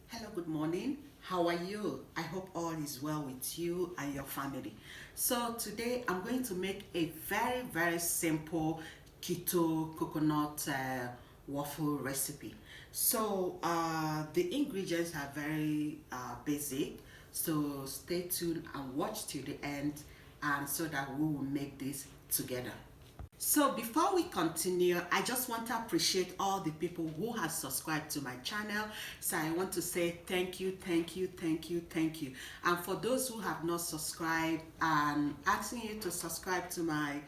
Hello, good morning. How are you? I hope all is well with you and your family. So today I'm going to make a very simple keto coconut waffle recipe. So the ingredients are very basic. So stay tuned and watch till the end, and so that we will make this together. So before we continue, I just want to appreciate all the people who have subscribed to my channel. So I want to say thank you. And for those who have not subscribed, I'm asking you to subscribe to my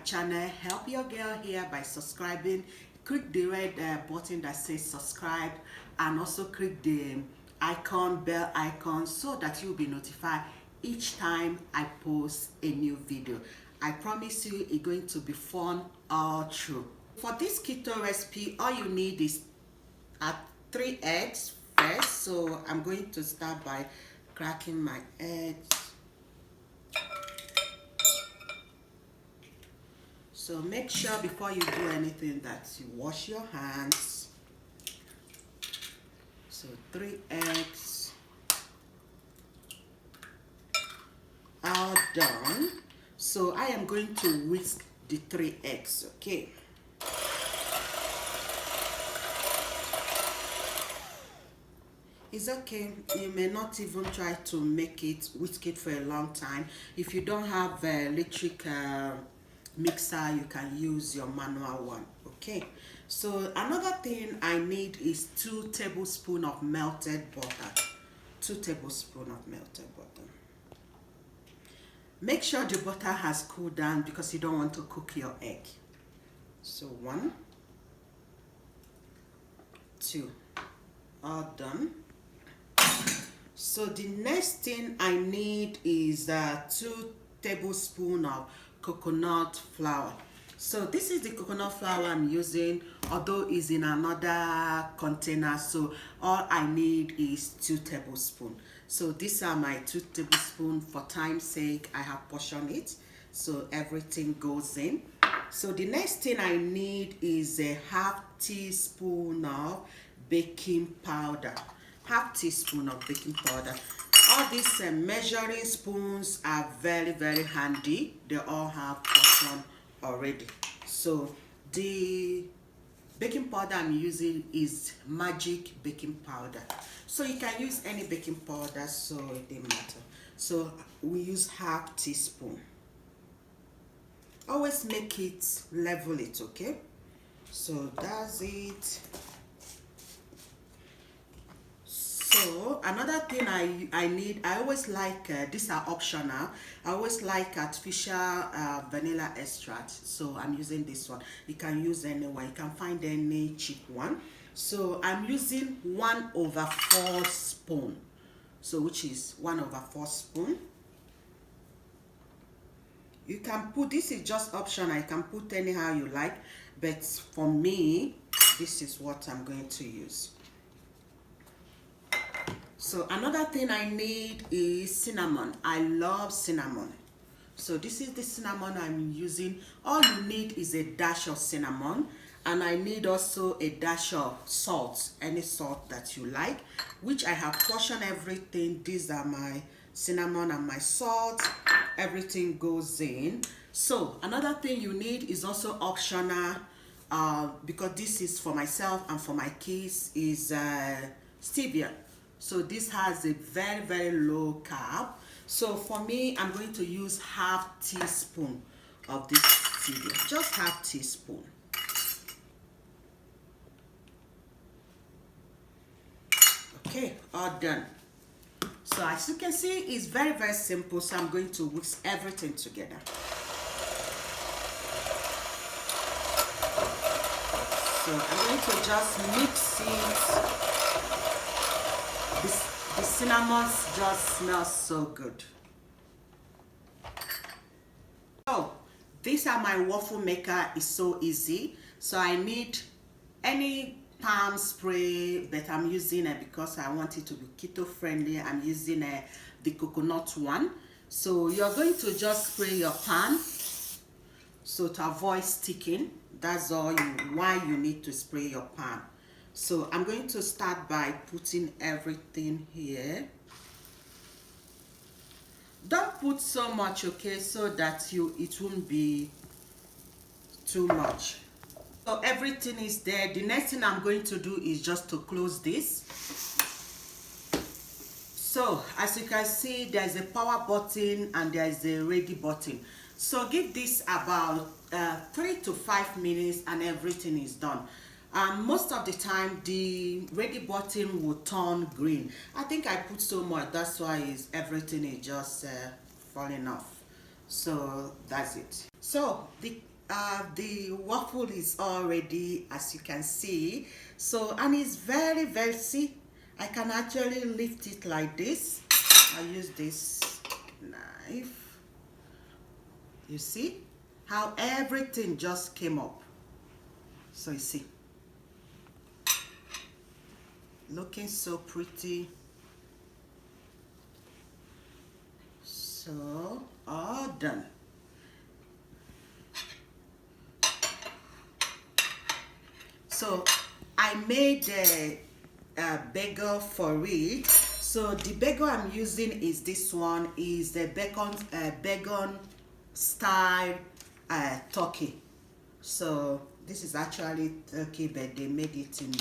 channel. Help your girl here by subscribing. Click the red button that says subscribe, and also click the bell icon, so that you'll be notified each time I post a new video. I promise you it's going to be fun all through. For this keto recipe, all you need is 3 eggs first. So I'm going to start by cracking my eggs. So make sure before you do anything that you wash your hands. So 3 eggs are done. So I am going to whisk the 3 eggs, okay? It's okay. You may not even try to whisk it for a long time. If you don't have an electric mixer, you can use your manual one, okay? So another thing I need is 2 tablespoons of melted butter. 2 tablespoons of melted butter. Make sure the butter has cooled down because you don't want to cook your egg. So 1, 2, all done. So the next thing I need is 2 tablespoons of coconut flour. So this is the coconut flour I'm using, although it's in another container. So all I need is 2 tablespoons. So these are my 2 tablespoons. For time's sake, I have portioned it, so everything goes in. So the next thing I need is a half teaspoon of baking powder. Half teaspoon of baking powder. All these measuring spoons are very handy. They all have portion already. So the baking powder I'm using is magic baking powder. So you can use any baking powder, so it doesn't matter. So we use half teaspoon. Always make it level it, okay? So that's it. So another thing I need, I always like, these are optional, I always like artificial vanilla extract. So I'm using this one. You can use any one, you can find any cheap one. So I'm using 1/4 spoon. So which is 1/4 spoon. You can put, this is just optional, you can put anyhow you like, but for me, this is what I'm going to use. So another thing I need is cinnamon. I love cinnamon. So this is the cinnamon I'm using. All you need is a dash of cinnamon, and I need also a dash of salt, any salt that you like, which I have portioned everything. These are my cinnamon and my salt. Everything goes in. So another thing you need is also optional, because this is for myself and for my kids, is stevia. So this has a very low carb. So for me, I'm going to use half teaspoon of this stevia, just half teaspoon. Okay, all done. So as you can see, it's very simple. So I'm going to whisk everything together. So I'm going to just mix it. The cinnamon just smells so good. So these are my waffle maker. It's so easy. So I need any palm spray, but I'm using it because I want it to be keto friendly. I'm using the coconut one. So you're going to just spray your pan, so to avoid sticking. That's all why you need to spray your pan. So I'm going to start by putting everything here. Don't put so much, okay, so that it won't be too much. So everything is there. The next thing I'm going to do is just to close this. So as you can see, there's a power button and there's a ready button. So give this about 3 to 5 minutes and everything is done. Most of the time the ready button will turn green. I think I put so much, that's why everything is just falling off. So that's it. So the waffle is all ready, as you can see. So, and it's very, see, I can actually lift it like this. I use this knife. You see how everything just came up. So you see, looking so pretty. So all done. So I made a bagel for it. So the bagel I'm using is this one, is the bacon style turkey. So this is actually turkey, but they made it in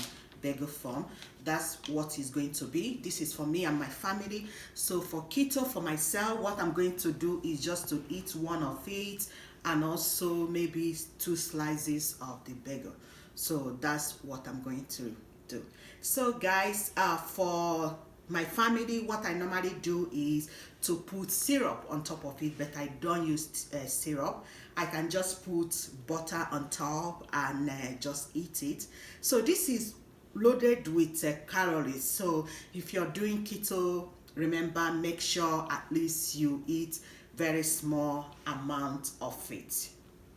bagel form. That's what it's going to be. This is for me and my family. So for keto, for myself, what I'm going to do is just to eat one of it and also maybe 2 slices of the bagel. So that's what I'm going to do. So guys, for my family, what I normally do is to put syrup on top of it, but I don't use syrup. I can just put butter on top and just eat it. So this is loaded with calories. So if you're doing keto, remember, make sure at least you eat very small amount of it.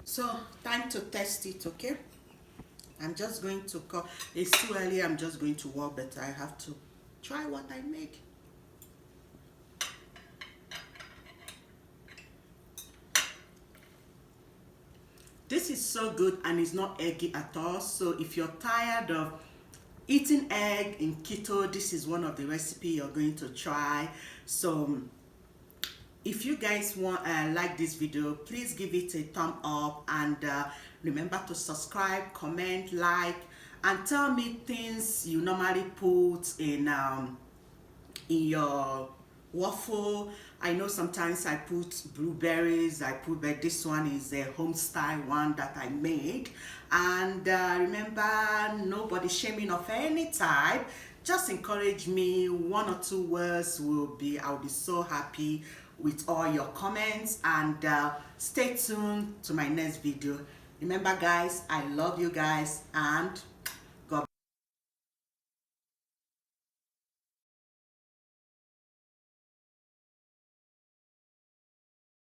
So time to test it, okay? I'm just going to cut. It's too early, I'm just going to work, but I have to try what I make. This is so good and it's not eggy at all. So if you're tired of eating egg in keto, this is one of the recipes you're going to try. So if you guys want like this video, please give it a thumb up and remember to subscribe, comment, like, and tell me things you normally put in your waffle. I know sometimes I put blueberries, but this one is a home style one that I made. And remember, nobody shaming of any type. Just encourage me. 1 or 2 words I'll be so happy with all your comments. And stay tuned to my next video. Remember guys, I love you guys, and